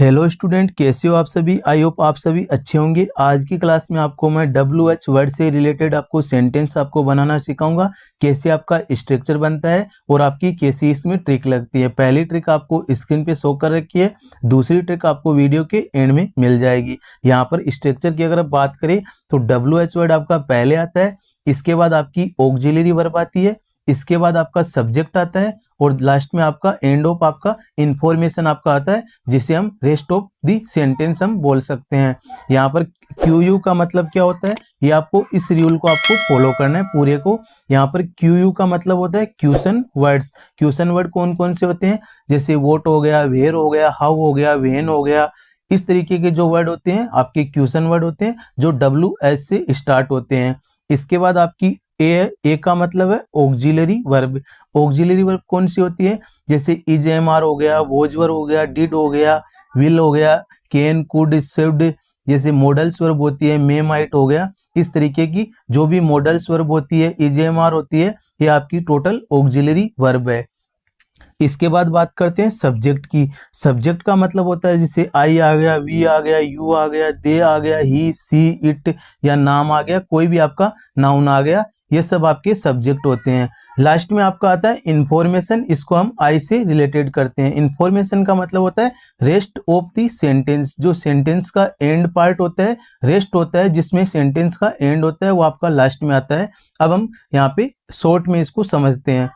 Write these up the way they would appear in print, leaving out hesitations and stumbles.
Hello student, कैसे हो आप सभी। आई होप आप सभी अच्छे होंगे। आज की क्लास में आपको मैं WH वर्ड से रिलेटेड आपको सेंटेंस आपको बनाना सिखाऊंगा, कैसे आपका स्ट्रक्चर बनता है और आपकी कैसी इसमें ट्रिक लगती है। पहली ट्रिक आपको स्क्रीन पे शो कर रखी है, दूसरी ट्रिक आपको वीडियो के एंड में मिल जाएगी। यहाँ पर स्ट्रक्चर की अगर बात करें तो WH वर्ड आपका पहले आता है, इसके बाद आपकी ऑक्सिलरी वर्ब आती है, इसके बाद आपका सब्जेक्ट आता है और लास्ट में आपका एंड ऑफ आपका इंफॉर्मेशन आपका आता है, जिसे हम रेस्ट ऑफ दी सेंटेंस हम बोल सकते हैं। यहाँ पर QU का मतलब क्या होता है, ये आपको इस रूल को आपको फॉलो करना है पूरे को। यहाँ पर QU का मतलब होता है क्वेश्चन वर्ड्स। क्वेश्चन वर्ड कौन कौन से होते हैं, जैसे वोट हो गया, वेयर हो गया, हाउ हो गया, व्हेन हो गया। इस तरीके के जो वर्ड होते हैं आपके क्वेश्चन वर्ड होते हैं, जो WH से स्टार्ट होते हैं। इसके बाद आपकी ए का मतलब है ऑक्सिलरी वर्ब। ऑक्सिलरी वर्ब कौन सी होती है, जैसे इज, एम, आर हो गया, वॉज वर हो गया, डिड हो गया, विल हो गया, कैन, कुड, शुड। जैसे मॉडल्स वर्ब होती है, मे, माइट हो गया। इस तरीके की जो भी मॉडल्स वर्ब होती है, इज, एम, आर होती है, ये आपकी टोटल ऑक्सिलरी वर्ब है। इसके बाद बात करते हैं सब्जेक्ट की। सब्जेक्ट का मतलब होता है जैसे आई आ गया, वी आ गया, यू आ गया, दे आ गया, ही, सी, इट या नाम आ गया, कोई भी आपका नाउन आ गया, ये सब आपके सब्जेक्ट होते हैं। लास्ट में आपका आता है इंफॉर्मेशन, इसको हम आई से रिलेटेड करते हैं। इंफॉर्मेशन का मतलब होता है रेस्ट ऑफ दी सेंटेंस। जो सेंटेंस का एंड पार्ट होता है, रेस्ट होता है, जिसमें सेंटेंस का एंड होता है, वो आपका लास्ट में आता है। अब हम यहाँ पे शॉर्ट में इसको समझते हैं।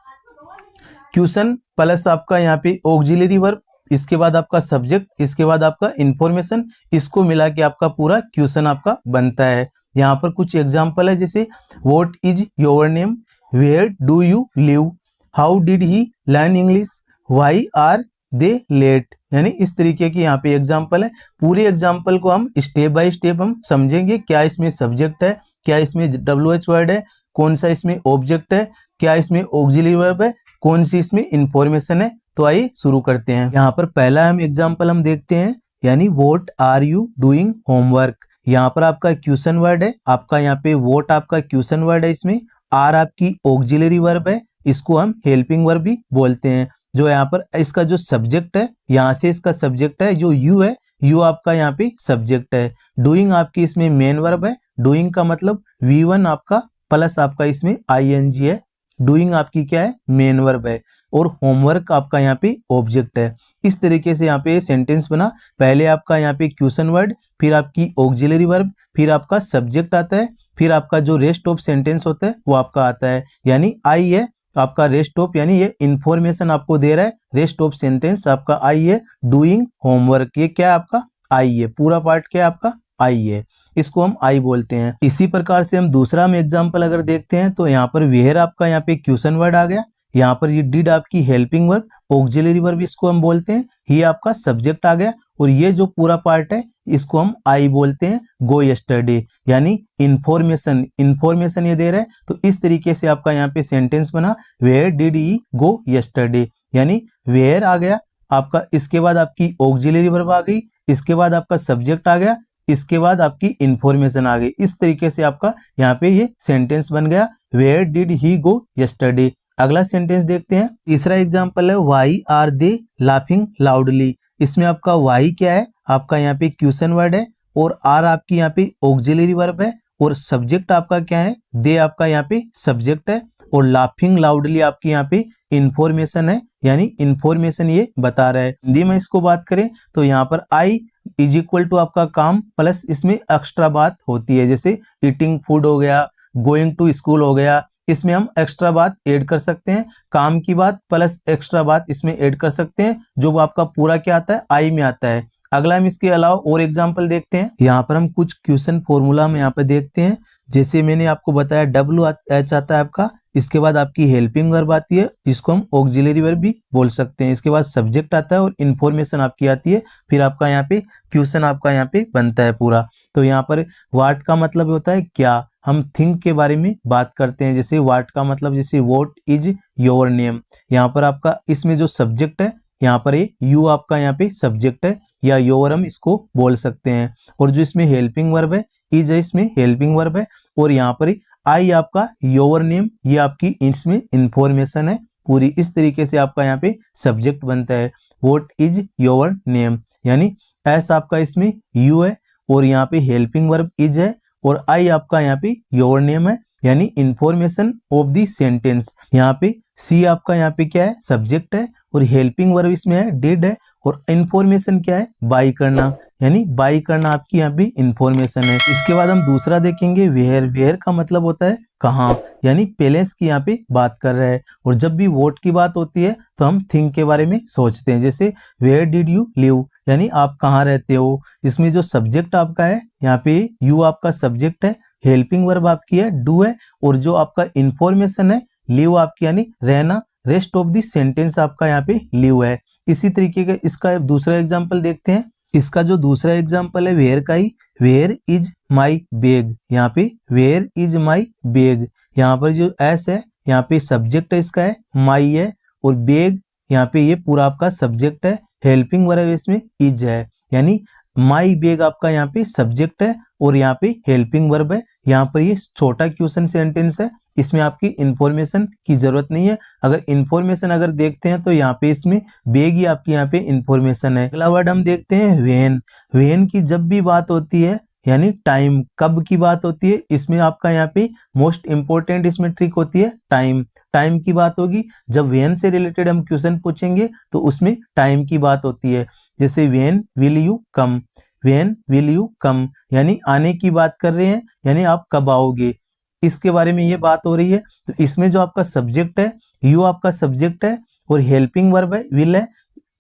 क्वेश्चन प्लस आपका यहाँ पे ऑक्सिलरी वर्ब, इसके बाद आपका सब्जेक्ट, इसके बाद आपका इंफॉर्मेशन, इसको मिला के आपका पूरा क्वेश्चन आपका बनता है। यहाँ पर कुछ एग्जांपल है, जैसे what is your name, where do you live, how did he learn English, why are they late. यानी इस तरीके की यहाँ पे एग्जांपल है। पूरे एग्जांपल को हम स्टेप बाय स्टेप हम समझेंगे, क्या इसमें सब्जेक्ट है, क्या इसमें WH वर्ड है, कौन सा इसमें ऑब्जेक्ट है, क्या इसमें ऑक्सिलरी वर्ब है, कौन सी इसमें इंफॉर्मेशन है। तो आइए शुरू करते हैं। यहाँ पर पहला हम एग्जांपल हम देखते हैं, यानी what are you doing homework. यहाँ पर आपका क्वेश्चन वर्ड है, आपका यहाँ पे व्हाट आपका क्वेश्चन वर्ड है, इसमें आर आपकी ऑक्सिलरी वर्ब है, इसको हम हेल्पिंग वर्ब भी बोलते हैं। जो यहाँ पर इसका जो सब्जेक्ट है, यहाँ से इसका सब्जेक्ट है, जो यू है, यू आपका यहाँ पे सब्जेक्ट है। डूइंग आपकी इसमें मेन वर्ब है, डूइंग का मतलब V1 आपका प्लस आपका इसमें ING है। डूइंग आपकी क्या है, मेन वर्ब है, और होमवर्क आपका यहाँ पे ऑब्जेक्ट है। इस तरीके से यहाँ पे सेंटेंस बना। पहले आपका यहाँ पे क्वेश्चन वर्ड, फिर आपकी ऑक्सिलरी वर्ब, फिर आपका सब्जेक्ट आता है, फिर आपका जो रेस्ट ऑफ सेंटेंस होता है वो आपका आता है, यानी आई है आपका रेस्ट ऑफ, यानी ये इंफॉर्मेशन आपको दे रहा है। रेस्ट ऑफ सेंटेंस आपका आई है। डूइंग होमवर्क, ये क्या है आपका आई है, पूरा पार्ट क्या है आपका आई है, इसको हम आई बोलते हैं। इसी प्रकार से हम दूसरा में एग्जांपल अगर देखते हैं, तो यहाँ पर वेयर आपका यहाँ पे क्वेश्चन वर्ड आ गया, यहाँ पर ये डिड आपकी हेल्पिंग वर्ब, ऑक्सिलरी वर्ब इसको हम बोलते हैं, ही आपका सब्जेक्ट आ गया, और ये जो पूरा पार्ट है इसको हम आई बोलते हैं। गो यस्टरडे, यानी इंफॉर्मेशन, इंफॉर्मेशन ये दे रहा है। तो इस तरीके से आपका यहाँ पे सेंटेंस बना, where did he go yesterday, यानी वेयर आ गया आपका, इसके बाद आपकी ऑक्सिलरी वर्ब आ गई, इसके बाद आपका सब्जेक्ट आ गया, इसके बाद आपकी इंफॉर्मेशन आ गई। इस तरीके से आपका यहाँ पे ये सेंटेंस बन गया, where did he go yesterday. अगला सेंटेंस देखते हैं। तीसरा एग्जांपल है, why are they laughing loudly. इसमें आपका व्हाई क्या है, आपका यहाँ पे क्वेश्चन वर्ड है, और आर आपकी यहाँ पे ऑक्सिलरी वर्ब है, और सब्जेक्ट आपका क्या है, दे आपका यहाँ पे सब्जेक्ट है, और लाफिंग लाउडली आपकी यहाँ पे इंफॉर्मेशन है, यानी इंफॉर्मेशन ये बता रहा है। हिंदी में इसको बात करें तो यहाँ पर आई इज इक्वल टू आपका काम प्लस इसमें एक्स्ट्रा बात होती है, जैसे ईटिंग फूड हो गया, गोइंग टू स्कूल हो गया, इसमें हम एक्स्ट्रा बात ऐड कर सकते हैं। काम की बात प्लस एक्स्ट्रा बात इसमें ऐड कर सकते हैं, जो आपका पूरा क्या आता है, आई में आता है। अगला हम इसके अलावा और एग्जांपल देखते हैं। यहाँ पर हम कुछ क्वेश्चन फॉर्मूला में यहाँ पे देखते हैं, जैसे मैंने आपको बताया WH आता है आपका, इसके बाद आपकी हेल्पिंग वर्ब आती है, इसको हम ऑक्सिलरी वर्ब भी बोल सकते हैं, इसके बाद सब्जेक्ट आता है और इंफॉर्मेशन आपकी आती है, फिर आपका यहाँ पे क्वेश्चन आपका यहाँ पे बनता है पूरा। तो यहाँ पर व्हाट का मतलब होता है क्या, हम थिंक के बारे में बात करते हैं। जैसे व्हाट का मतलब, जैसे व्हाट इज योर नेम, यहाँ पर आपका इसमें जो सब्जेक्ट है, यहाँ पर ये यू आपका यहाँ पे सब्जेक्ट है, या योर हम इसको बोल सकते हैं, और जो इसमें हेल्पिंग वर्ब है, इज है इसमें हेल्पिंग वर्ब है, और यहाँ पर आई आपका योर नेम, ये आपकी इसमें इंफॉर्मेशन है पूरी। इस तरीके से आपका यहाँ पे सब्जेक्ट बनता है, व्हाट इज योर नेम, यानी एस आपका इसमें यू है और यहाँ पे हेल्पिंग वर्ब इज है और आई आपका यहाँ पे योर नेम है, यानी इंफॉर्मेशन ऑफ द सेंटेंस। यहाँ पे सी आपका यहाँ पे क्या है, सब्जेक्ट है और हेल्पिंग वर्ब इसमें है डिड है और इंफॉर्मेशन क्या है, बाई करना, यानी बाई करना आपकी यहाँ पे इंफॉर्मेशन है। इसके बाद हम दूसरा देखेंगे वेयर। वेयर का मतलब होता है कहाँ, यानी प्लेस की यहाँ पे बात कर रहा है। और जब भी वोट की बात होती है तो हम थिंक के बारे में सोचते हैं, जैसे वेयर डिड यू लिव, यानी आप कहाँ रहते हो। इसमें जो सब्जेक्ट आपका है यहाँ पे यू आपका सब्जेक्ट है, हेल्पिंग वर्ब आपकी है डू है और जो आपका इंफॉर्मेशन है लिव आपकी यानी रहना, रेस्ट ऑफ द सेंटेंस आपका यहाँ पे लिव है। इसी तरीके का इसका दूसरा एग्जांपल देखते हैं। इसका जो दूसरा एग्जांपल है वेयर का ही, वेयर इज माई बैग। यहाँ पे वेयर इज माई बैग, यहाँ पर जो एस है यहाँ पे सब्जेक्ट है इसका है माई है और बैग यहाँ पे ये पूरा आपका सब्जेक्ट है, हेल्पिंग वर्ब इसमें इज है, यानी माई बैग आपका यहाँ पे सब्जेक्ट है और यहाँ पे हेल्पिंग वर्ब है। यहाँ पर ये छोटा क्वेश्चन सेंटेंस है, इसमें आपकी इंफॉर्मेशन की जरूरत नहीं है। अगर इंफॉर्मेशन अगर देखते हैं तो यहाँ पे इसमें बैग ही आपकी यहाँ पे इंफॉर्मेशन है। अगला वर्ड हम देखते हैं व्हेन। व्हेन की जब भी बात होती है यानी टाइम, कब की बात होती है, इसमें आपका यहाँ पे मोस्ट इंपोर्टेंट इसमें ट्रिक होती है टाइम। टाइम की बात होगी जब व्हेन से रिलेटेड हम क्वेश्चन पूछेंगे तो उसमें टाइम की बात होती है। जैसे when will you come, when will you come यानी आने की बात कर रहे हैं, यानी आप कब आओगे, इसके बारे में ये बात हो रही है। तो इसमें जो आपका सब्जेक्ट है यू आपका सब्जेक्ट है और हेल्पिंग वर्ब है विल है,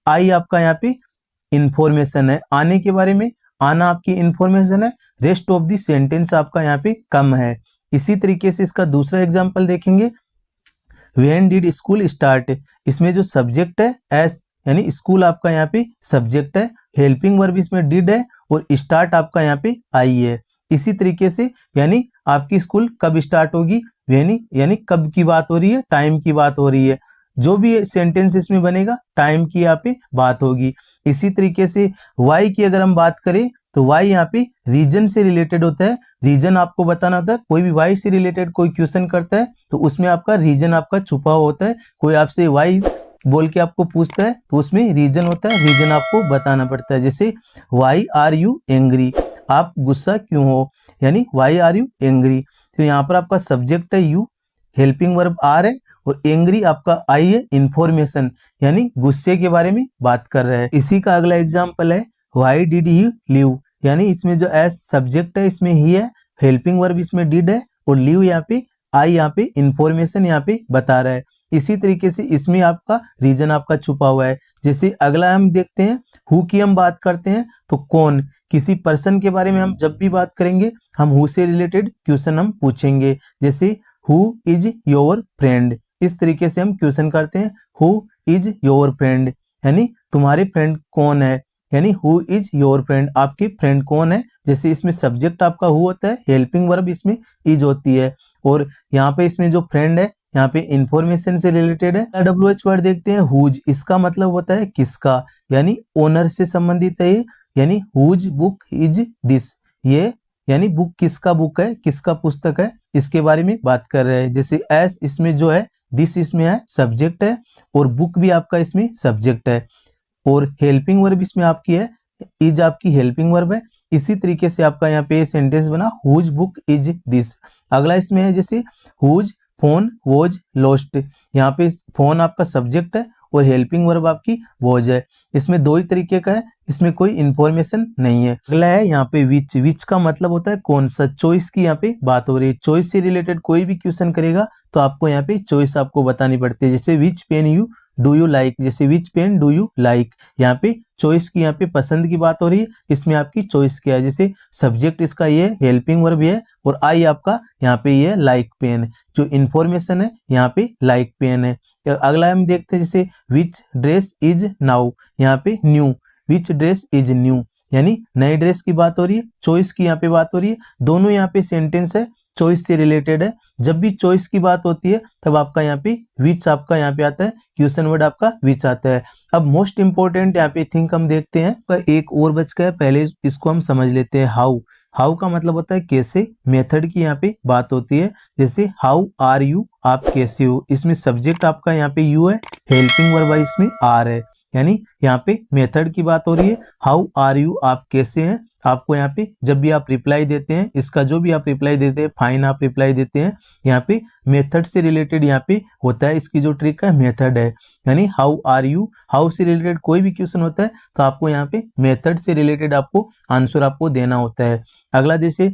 आई आपका यहाँ पे इंफॉर्मेशन है आने के बारे में, आना आपकी इंफॉर्मेशन है, रेस्ट ऑफ द सेंटेंस आपका यहाँ पे कम है। इसी तरीके से इसका दूसरा एग्जांपल देखेंगे। व्हेन डिड स्कूल स्टार्ट, इसमें जो सब्जेक्ट है एस यानी स्कूल आपका यहाँ पे सब्जेक्ट है, हेल्पिंग वर्ब इसमें डिड है और स्टार्ट आपका यहाँ पे आई है। इसी तरीके से यानी आपकी स्कूल कब स्टार्ट होगी, यानी कब की बात हो रही है, टाइम की बात हो रही है। जो भी सेंटेंस इसमें बनेगा टाइम की यहाँ पे बात होगी। इसी तरीके से वाई की अगर हम बात करें तो वाई यहाँ पे रीजन से रिलेटेड होता है, रीजन आपको बताना होता है। कोई भी वाई से रिलेटेड कोई क्वेश्चन करता है तो उसमें आपका रीजन आपका छुपा होता है। कोई आपसे वाई बोल के आपको पूछता है तो उसमें रीजन होता है, रीजन आपको बताना पड़ता है। जैसे वाई आर यू एंग्री, आप गुस्सा क्यों हो, यानी वाई आर यू एंग्री। तो यहाँ पर आपका सब्जेक्ट है यू, हेल्पिंग वर्ब आर है और एंग्री आपका आई है, इंफॉर्मेशन यानी गुस्से के बारे में बात कर रहा है। इसी का अगला एग्जांपल है व्हाई डिड ही लीव, यानी इसमें जो एस सब्जेक्ट है इसमें ही है, हेल्पिंग वर्ब इसमें डिड है और लीव यहाँ पे आई यहाँ पे इंफॉर्मेशन यहाँ पे बता रहा है। इसी तरीके से इसमें आपका रीजन आपका छुपा हुआ है। जैसे अगला हम देखते हैं हु की हम बात करते हैं तो कौन, किसी पर्सन के बारे में हम जब भी बात करेंगे हम हु से रिलेटेड क्वेश्चन हम पूछेंगे। जैसे हु इज योर फ्रेंड, इस तरीके से हम क्वेश्चन करते हैं हु इज योर फ्रेंड, यानी तुम्हारे फ्रेंड कौन है, यानी हु इज योर फ्रेंड, आपके फ्रेंड कौन है। जैसे इसमें सब्जेक्ट आपका हु होता है, हेल्पिंग वर्ब इसमें इज होती है और यहाँ पे इसमें जो फ्रेंड है यहाँ पे इंफॉर्मेशन से रिलेटेड है। WH वर्ड देखते हैं हुज, इसका मतलब होता है किसका, यानी ओनर से संबंधित है ये, यानी हुज बुक इज दिस, ये यानी बुक किसका बुक है, किसका पुस्तक है, इसके बारे में बात कर रहे हैं। जैसे एस इसमें जो है दिस इसमें है सब्जेक्ट है और बुक भी आपका इसमें सब्जेक्ट है और हेल्पिंग वर्ब इसमें आपकी है, इज आपकी हेल्पिंग वर्ब है। इसी तरीके से आपका यहाँ पे सेंटेंस बना हुज बुक इज दिस। अगला इसमें है जैसे हुज फोन वॉज लॉस्ट, यहाँ पे फोन आपका सब्जेक्ट है और हेल्पिंग वर्ब आपकी वॉज है। इसमें दो ही तरीके का है, इसमें कोई इंफॉर्मेशन नहीं है। अगला है यहाँ पे विच, विच का मतलब होता है कौन सा, चॉइस की यहाँ पे बात हो रही है। चॉइस से रिलेटेड कोई भी क्वेश्चन करेगा तो आपको यहाँ पे चॉइस आपको बतानी पड़ती है। जैसे which pen you do you like, जैसे which pen do you like, यहाँ पे चॉइस की यहाँ पे पसंद की बात हो रही है, इसमें आपकी चॉइस क्या है। जैसे सब्जेक्ट इसका ये हेल्पिंग वर्ब है और आई आपका यहाँ पे ये लाइक पेन, जो इंफॉर्मेशन है यहाँ पे लाइक पेन है। अगला हम देखते हैं जैसे विच ड्रेस इज नाउ, यहाँ पे new, which dress is new यानी नई ड्रेस की बात हो रही है, चॉइस की यहाँ पे बात हो रही है। दोनों यहाँ पे सेंटेंस है चॉइस से रिलेटेड है। जब भी चॉइस की बात होती है तब आपका यहाँ पे विच आपका यहाँ पे आता है, क्वेश्चन वर्ड आपका विच आता है। अब मोस्ट इंपोर्टेंट यहाँ पे थिंक हम देखते हैं, एक और बच गया, पहले इसको हम समझ लेते हैं। हाउ, हाउ का मतलब होता है कैसे, मेथड की यहाँ पे बात होती है। जैसे हाउ आर यू, आप कैसे हो, इसमें सब्जेक्ट आपका यहाँ पे यू है, हेल्पिंग वर्ब इसमें आर है। यानी यहाँ पे मेथड की बात हो रही है। हाउ आर यू, आप कैसे हैं। आपको यहाँ पे जब भी आप रिप्लाई देते हैं, इसका जो भी आप रिप्लाई देते हैं, फाइन आप रिप्लाई देते हैं, यहाँ पे मेथड से रिलेटेड यहाँ पे होता है। इसकी जो ट्रिक है मेथड है, यानी हाउ आर यू, हाउ से रिलेटेड कोई भी क्वेश्चन होता है तो आपको यहाँ पे मेथड से रिलेटेड आपको आंसर आपको देना होता है। अगला जैसे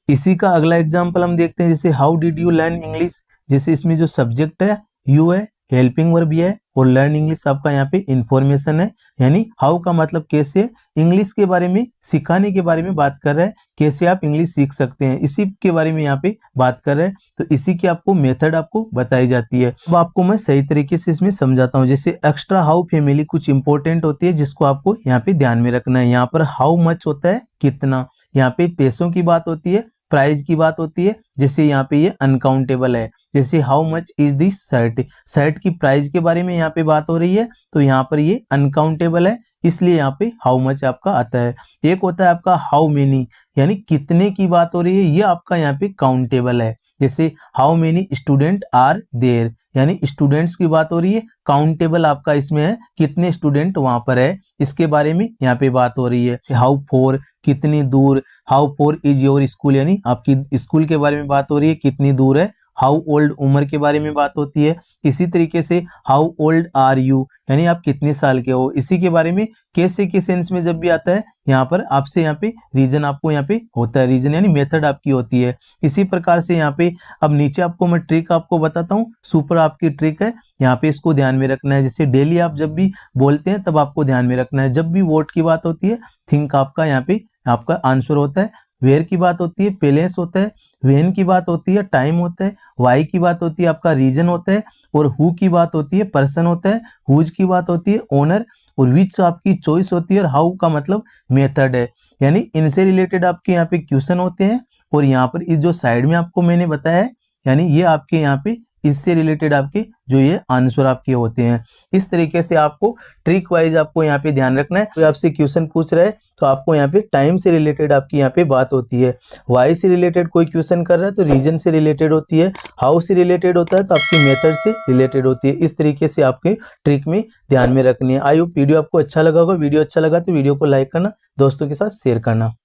इसी का अगला एग्जाम्पल हम देखते हैं, जैसे how did you learn English. जैसे इसमें जो सब्जेक्ट है यू है, हेल्पिंग वर्ब भी है, और लर्न इंग्लिश आपका यहाँ पे इंफॉर्मेशन है। यानी हाउ का मतलब कैसे, इंग्लिश के बारे में, सिखाने के बारे में बात कर रहा है, कैसे आप इंग्लिश सीख सकते हैं, इसी के बारे में यहाँ पे बात कर रहे हैं। तो इसी की आपको मेथड आपको बताई जाती है। अब आपको मैं सही तरीके से इसमें समझाता हूँ। जैसे एक्स्ट्रा हाउ फैमिली कुछ इंपॉर्टेंट होती है जिसको आपको यहाँ पे ध्यान में रखना है। यहाँ पर हाउ मच होता है कितना, यहाँ पे पैसों की बात होती है, प्राइस की बात होती है। जैसे यहाँ पे ये अनकाउंटेबल है, जैसे how much is this shirt, shirt की प्राइस के बारे में यहाँ पे बात हो रही है, तो यहाँ पर ये अनकाउंटेबल है, इसलिए यहाँ पे हाउ मच आपका आता है। एक होता है आपका हाउ मेनी, यानी कितने की बात हो रही है, ये आपका यहाँ पे काउंटेबल है। जैसे how many student are there, यानी स्टूडेंट्स की बात हो रही है, काउंटेबल आपका इसमें है, कितने स्टूडेंट वहां पर है, इसके बारे में यहाँ पे बात हो रही है। हाउ फोर, कितनी दूर, how four is your school, यानी आपकी स्कूल के बारे में बात हो रही है, कितनी दूर है। हाउ ओल्ड, उम्र के बारे में बात होती है। इसी तरीके से हाउ ओल्ड आर यू, यानी आप कितने साल के हो, इसी के बारे में। कैसे के सेंस में जब भी आता है यहाँ पर आपसे यहाँ पे रीजन आपको यहाँ पे होता है, रीजन यानी मेथड आपकी होती है। इसी प्रकार से यहाँ पे अब नीचे आपको मैं ट्रिक आपको बताता हूँ, सुपर आपकी ट्रिक है, यहाँ पे इसको ध्यान में रखना है। जैसे डेली आप जब भी बोलते हैं तब आपको ध्यान में रखना है। जब भी वोट की बात होती है, थिंक आपका यहाँ पे आपका आंसर होता है। वेयर की बात होती है, प्लेस होता है। व्हेन की बात होती है, टाइम होता है। वाई की बात होती है, आपका रीजन होता है। और हु की बात होती है, पर्सन होता है। हुज की बात होती है, ओनर। और विच आपकी चॉइस होती है। और हाउ का मतलब मेथड है, यानी इनसे रिलेटेड आपके यहाँ पे क्वेश्चन होते हैं। और यहाँ पर इस जो साइड में आपको मैंने बताया है, यानी ये आपके यहाँ पे इससे रिलेटेड आपके जो ये आंसर आपके होते हैं। इस तरीके से आपको ट्रिक वाइज आपको यहाँ पे ध्यान रखना है। तो आपसे क्वेश्चन पूछ रहा है तो आपको यहाँ पे टाइम से रिलेटेड आपकी यहाँ पे बात होती है। वाई से रिलेटेड कोई क्वेश्चन कर रहा है तो रीजन से रिलेटेड होती है। हाउ से रिलेटेड होता है तो आपकी मेथड से रिलेटेड होती है। इस तरीके से आपके ट्रिक में ध्यान में रखनी है। आई होप वीडियो आपको अच्छा लगा होगा। वीडियो अच्छा लगा तो वीडियो को लाइक करना, दोस्तों के साथ शेयर करना।